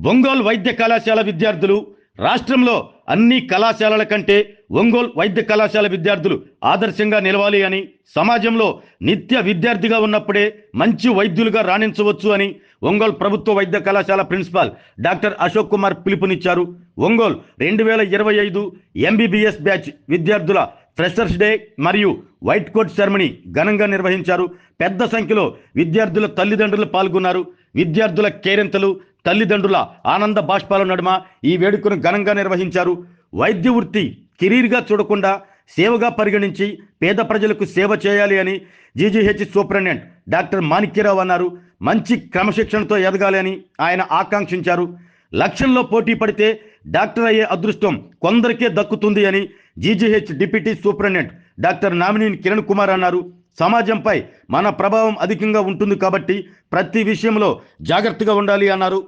ఒంగోలు వైద్య కళాశాల విద్యార్థులు రాష్ట్రంలో అన్ని కళాశాలల కంటే ఒంగోలు వైద్య కళాశాల విద్యార్థులు ఆదర్శంగా నిలవాలి అని, సమాజంలో నిత్య విద్యార్థిగా ఉన్నప్పుడే మంచి వైద్యులుగా రాణించవచ్చు అని ఒంగోలు ప్రభుత్వ వైద్య కళాశాల ప్రిన్సిపాల్ డాక్టర్ అశోక్ కుమార్ పిలుపునిచ్చారు. ఒంగోలు 2025 ఎంబీబీఎస్ బ్యాచ్ విద్యార్థుల ఫ్రెషర్స్ డే మరియు వైట్ కోట్ సెరమనీ ఘనంగా నిర్వహించారు. పెద్ద సంఖ్యలో విద్యార్థుల తల్లిదండ్రులు పాల్గొన్నారు. విద్యార్థుల కేరింతలు, తల్లిదండ్రుల ఆనంద బాష్పాల నడుమ ఈ వేడుకను ఘనంగా నిర్వహించారు. వైద్య వృత్తి కెరీర్గా చూడకుండా సేవగా పరిగణించి పేద ప్రజలకు సేవ చేయాలి అని జీజీహెచ్ సూపరింటెండెంట్ డాక్టర్ మాణిక్యరావు అన్నారు. మంచి క్రమశిక్షణతో ఎదగాలి అని ఆయన ఆకాంక్షించారు. లక్షల్లో పోటీ పడితే డాక్టర్ అయ్యే అదృష్టం కొందరికే దక్కుతుంది అని GGH deputy superintendent doctor Namineni Kiran Kumar అన్నారు. సమాజంపై మన ప్రభావం అధికంగా ఉంటుంది కాబట్టి ప్రతి విషయంలో జాగ్రత్తగా ఉండాలి అన్నారు.